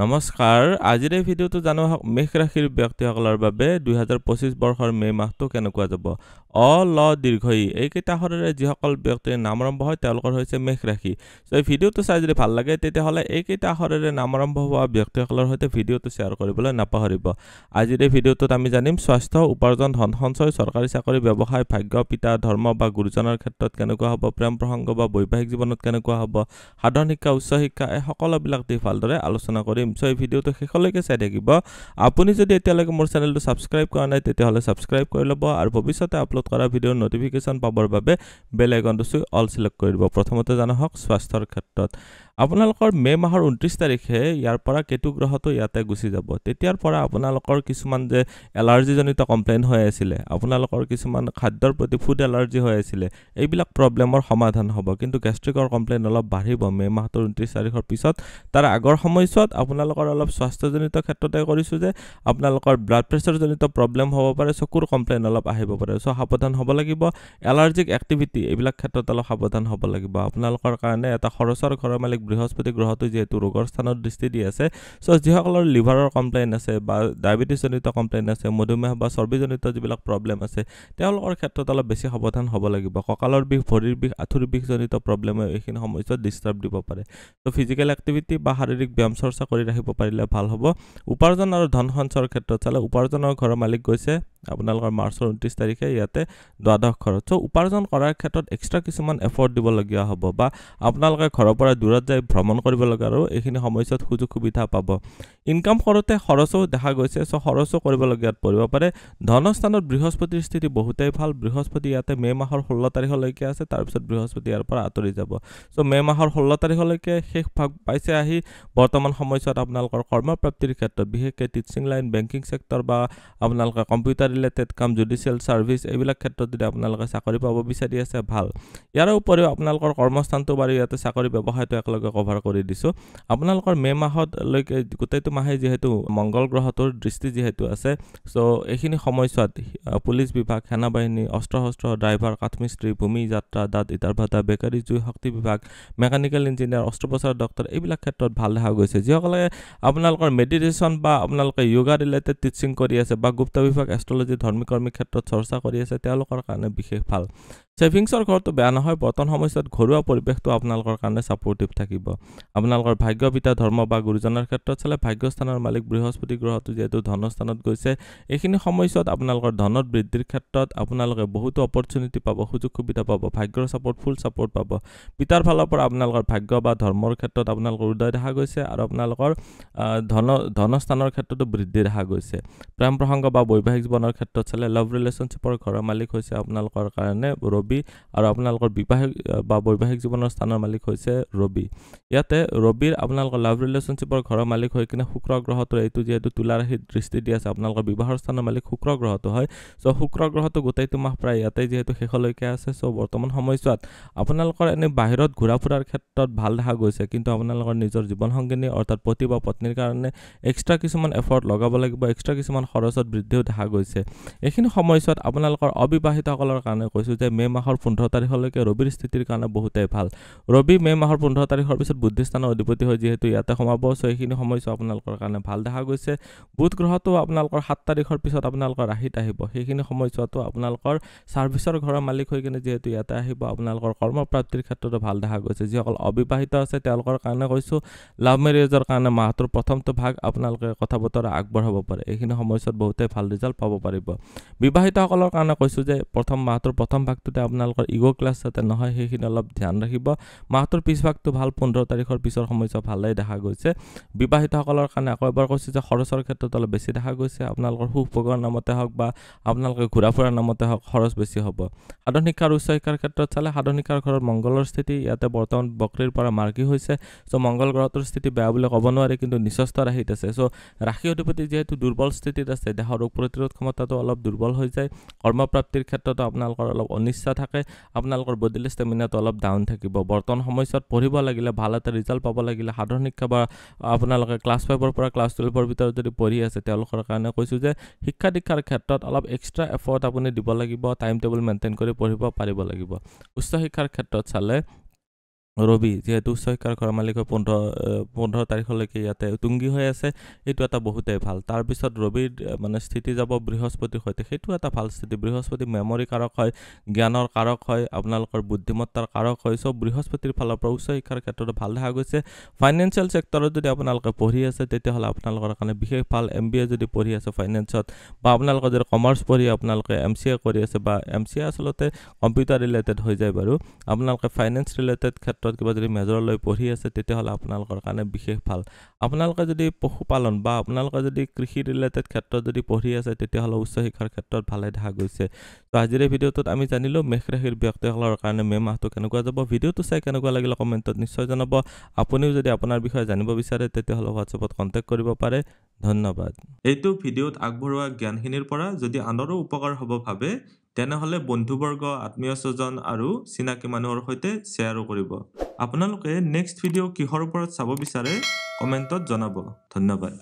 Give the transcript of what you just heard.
নমস্কাৰ আজিৰ এই ভিডিঅ'টো জানো মেঘ ৰাশিৰ ব্যক্তিসকলৰ বাবে 2025 বৰ্ষৰ মে মাহটো কেনেকুৱা যাব ল দীৰ্ঘই এইকেইটা আখৰেৰে যিসকল ব্যক্তিৰ নাম আৰম্ভ হয় তেওঁলোকৰ হৈছে মেঘ ৰাশি সো এই ভিডিঅ'টো চাই যদি ভাল লাগে তেতিয়াহ'লে এইকেইটা আখৰেৰে নাম আৰম্ভ হোৱা ব্যক্তিসকলৰ সৈতে ভিডিঅ'টো শ্বেয়াৰ কৰিবলৈ নাপাহৰিব আজিৰ এই ভিডিঅ'টোত আমি জানিম স্বাস্থ্য উপাৰ্জন ধন সঞ্চয় চৰকাৰী চাকৰি ব্যৱসায় ভাগ্য পিতা ধৰ্ম বা গুৰুজনৰ ক্ষেত্ৰত কেনেকুৱা হ'ব প্ৰেম প্ৰসংগ বা বৈবাহিক জীৱনত কেনেকুৱা হ'ব সাধাৰণ শিক্ষা উচ্চ শিক্ষা এই সকলোবিলাক দিশ ভালদৰে আলোচনা কৰিম সো এই ভিডিঅ'টো শেষলৈকে চাই থাকিব আপুনি যদি এতিয়ালৈকে মোৰ চেনেলটো সাবস্ক্ৰাইব কৰা নাই তেতিয়াহ'লে সাবস্ক্ৰাইব কৰি ল'ব আৰু ভৱিষ্যতে আপলোড কৰা ভিডিঅ'ৰ নটিফিকেশ্যন পাবৰ বাবে বেল আইকনটো চুই অল সিলেক্ট কৰি দিব প্ৰথমতে জানো হওক স্বাস্থ্যৰ ক্ষেত্ৰত আপোনালোকৰ মে মাহৰ 29 তাৰিখে ইয়াৰ পৰা কেতু গ্ৰহটো ইয়াতে গুচি যাব তেতিয়াৰ পৰা আপোনালোকৰ কিছুমান যে এলাৰ্জি জনিত কমপ্লেইন হৈ আছিল আপোনালোকৰ কিছুমান খাদ্যৰ প্ৰতি ফুড এলাৰ্জি হৈ আছিল এইবিলাক প্ৰবলেমৰ সমাধান হ'ব কিন্তু গেষ্ট্ৰিকৰ কমপ্লেইন অলপ বাঢ়িব মে মাহৰ 29 তাৰিখৰ পিছত তাৰ আগৰ সময়ছোৱাত আপোনালোকৰ অলপ স্বাস্থ্যজনিত ক্ষেত্ৰতে কৰিছো যে আপোনালোকৰ ব্লাড প্ৰেছাৰ জনিত প্ৰবলেম হ'ব পাৰে চকুৰ কমপ্লেইন অলপ আহিব পাৰে সো সাৱধান হ'ব লাগিব এলাৰ্জিক এক্টিভিটি এইবিলাক ক্ষেত্ৰত অলপ সাৱধান হ'ব লাগিব আপোনালোকৰ কাৰণে এটা খৰচৰ ঘৰৰ মালিক বৃহস্পতি গ্ৰহটো যেহেতু ৰোগৰ স্থানত দৃষ্টি দি আছে সো যিসকলৰ লিভাৰৰ কমপ্লেইন আছে বা ডায়াবেটিছ জনিত কমপ্লেইন আছে মধুমেহ বা চৰ্বিজনিত যিবিলাক প্ৰবলেম আছে তেওঁলোকৰ ক্ষেত্ৰত অলপ বেছি সাৱধান হ'ব লাগিব কঁকালৰ বিষ ভৰিৰ বিষ আঁঠুৰ বিষ জনিত প্ৰবলেমে এইখিনি সমস্যাত ডিস্টাৰ্ব দিব পাৰে সো ফিজিক্যাল এক্টিভিটি বা শাৰীৰিক ব্যায়াম চৰ্চা কৰি ৰাখিব পাৰিলে ভাল হ'ব উপাৰ্জন আৰু ধন সঞ্চয়ৰ ক্ষেত্ৰত চালে উপাৰ্জনৰ ঘৰৰ মালিক গৈছে আপোনালোকৰ মাৰ্চৰ 29 তাৰিখে ইয়াতে দ্বাদশ ঘৰত সো উপাৰ্জন কৰাৰ ক্ষেত্ৰত এক্সট্ৰা কিছুমান এফৰ্ট দিব লগিয়া হ'ব বা আপোনালোকে ঘৰৰ পৰা দূৰত যাই ভ্ৰমণ কৰিব লগা আৰু এইখিনি সমস্যাত সুযোগ সুবিধা পাব ইনকাম কৰোতে খৰচো দেখা গৈছে সো খৰচো কৰিব লগিয়াত পৰিব পাৰে ধনস্থানত বৃহস্পতিৰ স্থিতি বহুতেই ভাল বৃহস্পতি ইয়াতে মে মাহৰ 16 তাৰিখলৈকে আছে তাৰ পিছত বৃহস্পতি ইয়াৰ পৰা আঁতৰি যাব সো মে মাহৰ 16 তাৰিখলৈকে শেষ ভাগ পাইছে আহি বৰ্তমান সময়ছোৱাত আপোনালোকৰ কৰ্মপ্ৰাপ্তিৰ ক্ষেত্ৰত বিশেষকৈ টিচিং লাইন বেংকিং সেক্টৰ বা আপোনালোকৰ কম্পিউটাৰ ৰিলেটেড কাম জুডিচিয়েল সাৰ্ভিস এইবিলাক ক্ষেত্ৰত যদি আপোনালোকে চাকৰি পাব বিচাৰি আছে ভাল ইয়াৰ উপৰিও আপোনালোকৰ কৰ্মস্থানটো বাৰু ইয়াতে চাকৰি ব্যৱসায়টো একলগে কভাৰ কৰি দিছো আপোনালোকৰ মে মাহত লৈকে গোটেইটো মাহে যেহেতু মংগল গ্ৰহটোৰ দৃষ্টি যেহেতু আছে সো এইখিনি সময়ছোৱাত পুলিচ বিভাগ সেনা বাহিনী অস্ত্ৰ ড্ৰাইভাৰ কাঠমিস্ত্ৰী ভূমি যাত্ৰা দাঁত ইটাৰ ভাটা বেকাৰী জুই শক্তি বিভাগ মেকানিকেল ইঞ্জিনিয়াৰ অস্ত্ৰোপচাৰ ডক্টৰ এইবিলাক ক্ষেত্ৰত ভাল দেখা গৈছে যিসকলে আপোনালোকৰ মেডিটেশ্যন বা আপোনালোকে যোগা ৰিলেটেড টিচিং কৰি আছে বা গুপ্ত বিভাগ এষ্ট্ৰলজি ধৰ্মীকৰ্মী ক্ষেত্ৰত চৰ্চা কৰি আছে তেওঁলোকৰ কাৰণে বিশেষ ভাল সেভিংছৰ ঘৰটো বেয়া নহয় বৰ্তমান সময়ত ঘৰুৱা পৰিৱেশটো আপোনালোকৰ কাৰণে সাপোৰ্টিভ থাকিব আপোনালোকৰ ভাগ্য পিতা ধৰ্ম বা গুৰুজনৰ ক্ষেত্ৰত চালে ভাগ্যস্থানৰ মালিক বৃহস্পতি গ্ৰহটো যেহেতু ধনস্থানত গৈছে এইখিনি সময়ত আপোনালোকৰ ধনত বৃদ্ধিৰ ক্ষেত্ৰত আপোনালোকে বহুতো অপৰচুনিটি পাব সুযোগ সুবিধা পাব ভাগ্যৰ সাপোৰ্ট ফুল সাপোৰ্ট পাব পিতাৰ ফালৰ পৰা আপোনালোকৰ ভাগ্য বা ধৰ্মৰ ক্ষেত্ৰত আপোনালোকৰ উদয় দেখা গৈছে আৰু আপোনালোকৰ ধনস্থানৰ ক্ষেত্ৰতো বৃদ্ধি দেখা গৈছে প্ৰেম প্ৰসংগ বা বৈবাহিক জীৱনৰ ক্ষেত্ৰত চালে লাভ ৰিলেশনশ্বিপৰ ঘৰৰ মালিক হৈছে আপোনালোকৰ কাৰণে ৰবি আৰু আপোনালোকৰ বিবাহিক বা বৈবাহিক জীৱনৰ স্থানৰ মালিক হৈছে ৰবি ইয়াতে ৰবিৰ আপোনালোকৰ লাভ ৰিলেশনশ্বিপৰ ঘৰৰ মালিক হৈ কিনে শুক্ৰ গ্ৰহটো এইটো যেহেতু তুলা ৰাশিত দৃষ্টি দি আছে আপোনালোকৰ বিবাহৰ স্থানৰ মালিক শুক্ৰ গ্ৰহটো হয় সো শুক্ৰ গ্ৰহটো গোটেইটো মাহ প্ৰায় ইয়াতে যেহেতু শেষলৈকে আছে সো বৰ্তমান সময়ছোৱাত আপোনালোকৰ এনে বাহিৰত ঘূৰা ফুৰাৰ ক্ষেত্ৰত ভাল দেখা গৈছে কিন্তু আপোনালোকৰ নিজৰ জীৱন সংগিনী অৰ্থাৎ পতি বা পত্নীৰ কাৰণে এক্সট্ৰা কিছুমান এফৰ্ট লগাব লাগিব এক্সট্ৰা কিছুমান খৰচত বৃদ্ধিও দেখা গৈছে এইখিনি সময়ছোৱাত আপোনালোকৰ অবিবাহিতসকলৰ কাৰণে কৈছো যে মে মাহৰ 15 তাৰিখলৈকে ৰবিৰ স্থিতিৰ কাৰণে বহুতেই ভাল ৰবি মে মাহৰ 15 তাৰিখৰ পিছত বুদ্ধিস্থানৰ অধিপতি হৈ যেহেতু ইয়াতে সমাব সো এইখিনি সময়ছোৱা আপোনালোকৰ কাৰণে ভাল দেখা গৈছে বুধ গ্ৰহটো আপোনালোকৰ 7 তাৰিখৰ পিছত আপোনালোকৰ ৰাহিত আহিব সেইখিনি সময়ছোৱাটো আপোনালোকৰ সাৰ্ভিসৰ ঘৰৰ মালিক হৈ কিনে যেহেতু ইয়াতে আহিব আপোনালোকৰ কৰ্মপ্ৰাপ্তিৰ ক্ষেত্ৰতো ভাল দেখা গৈছে যিসকল অবিবাহিত আছে তেওঁলোকৰ কাৰণে কৈছো লাভ মেৰেজৰ কাৰণে মাহটোৰ প্ৰথমটো ভাগ আপোনালোকে কথা বতৰা আগবঢ়াব পাৰে এইখিনি সময়ছোৱাত বহুতে ভাল ৰিজাল্ট পাব পাৰিব বিবাহিতসকলৰ কাৰণে কৈছো যে প্ৰথম মাহটোৰ প্ৰথম ভাগটোতে আপোনালোকৰ ইগো ক্লাছ যাতে নহয় সেইখিনি অলপ ধ্যান ৰাখিব মাহটোৰ পিছ ভাগটো ভাল 15 তাৰিখৰ পিছৰ সময়ছোৱা ভালেই দেখা গৈছে বিবাহিতসকলৰ কাৰণে আকৌ এবাৰ কৈছো যে খৰচৰ ক্ষেত্ৰত অলপ বেছি দেখা গৈছে আপোনালোকৰ সুখভোগৰ নামতে হওক বা আপোনালোকে ঘূৰা ফুৰাৰ নামতে হওক খৰচ বেছি হ'ব সাধাৰণ শিক্ষাৰ উচ্চ শিক্ষাৰ ক্ষেত্ৰত চালে সাধাৰণ শিক্ষাৰ ঘৰত মংগলৰ স্থিতি ইয়াতে বৰ্তমান বক্ৰীৰ পৰা মাৰ্গী হৈছে সো মংগল গ্ৰহটোৰ স্থিতি বেয়া বুলি ক'ব নোৱাৰে কিন্তু নিচস্থ ৰাশিত আছে সো ৰাশি অধিপতি যেহেতু দুৰ্বল স্থিতিত আছে দেহৰ ৰোগ প্ৰতিৰোধ ক্ষমতাটো অলপ দুৰ্বল হৈ যায় কৰ্মপ্ৰাপ্তিৰ ক্ষেত্ৰতো আপোনালোকৰ অলপ অনিচ্ছা থাকে আপোনালোকৰ বডিৰ ষ্টেমিনাটো অলপ ডাউন থাকিব বৰ্তমান সময়ছোৱাত পঢ়িব লাগিলে ভাল এটা ৰিজাল্ট পাব লাগিলে সাধাৰণ শিক্ষা বা আপোনালোকে ক্লাছ 5 পৰা ক্লাছ 12 ভিতৰত যদি পঢ়ি আছে তেওঁলোকৰ কাৰণে কৈছো যে শিক্ষা দীক্ষাৰ ক্ষেত্ৰত অলপ এক্সট্ৰা এফৰ্ট আপুনি দিব লাগিব টাইম টেবুল মেইনটেইন কৰি পঢ়িব পাৰিব লাগিব উচ্চ শিক্ষাৰ ক্ষেত্ৰত চালে ৰবি যেহেতু উচ্চ শিক্ষাৰ ঘৰৰ মালিক হৈ 15 তাৰিখলৈকে ইয়াতে তুংগী হৈ আছে, এইটো এটা বহুতেই ভাল। তাৰপিছত ৰবিৰ মানে স্থিতি যাব বৃহস্পতিৰ সৈতে, সেইটো এটা ভাল স্থিতি। বৃহস্পতি মেমৰি কাৰক হয়, জ্ঞানৰ কাৰক হয়, আপোনালোকৰ বুদ্ধিমত্তাৰ কাৰক হয়। চ' বৃহস্পতিৰ ফালৰ পৰা উচ্চ শিক্ষাৰ ক্ষেত্ৰত ভাল দেখা গৈছে। ফাইনেন্সিয়েল ছেক্টৰত যদি আপোনালোকে পঢ়ি আছে তেতিয়াহ'লে আপোনালোকৰ কাৰণে বিশেষ ভাল। MBA যদি পঢ়ি আছে ফাইনেন্সত, বা আপোনালোকৰ যদি কমাৰ্চ পঢ়ি আপোনালোকে MCA কৰি আছে, বা MCA আচলতে কম্পিউটাৰ ৰিলেটেড হৈ যায় বাৰু, আপোনালোকে ফাইনেন্স ৰিলেটেড ক্ষেত্ৰত কিবা যদি মেজৰলৈ পঢ়ি আছে তেতিয়াহ'লে আপোনালোকৰ কাৰণে বিশেষ ভাল। আপোনালোকে যদি পশুপালন বা আপোনালোকে যদি কৃষি ৰিলেটেড ক্ষেত্ৰত যদি পঢ়ি আছে তেতিয়াহ'লে উচ্চ শিক্ষাৰ ক্ষেত্ৰত ভালে দেখা গৈছে। তো আজিৰ এই ভিডিঅ'টোত আমি জানিলোঁ মেষ ৰাশিৰ ব্যক্তিসকলৰ কাৰণে মে' মাহটো কেনেকুৱা যাব। ভিডিঅ'টো চাই কেনেকুৱা লাগিলে কমেণ্টত নিশ্চয় জনাব। আপুনিও যদি আপোনাৰ বিষয়ে জানিব বিচাৰে তেতিয়াহ'লে হোৱাটছএপত কণ্টেক্ট কৰিব পাৰে। ধন্যবাদ। এইটো ভিডিঅ'ত আগবঢ়োৱা জ্ঞানখিনিৰ পৰা যদি আনৰো উপকাৰ হ'ব ভাবে তেনেহ'লে বন্ধুবৰ্গ, আত্মীয় স্বজন আৰু চিনাকি মানুহৰ সৈতে শ্বেয়াৰো কৰিব। আপোনালোকে নেক্সট ভিডিঅ' কিহৰ ওপৰত চাব বিচাৰে কমেণ্টত জনাব। ধন্যবাদ।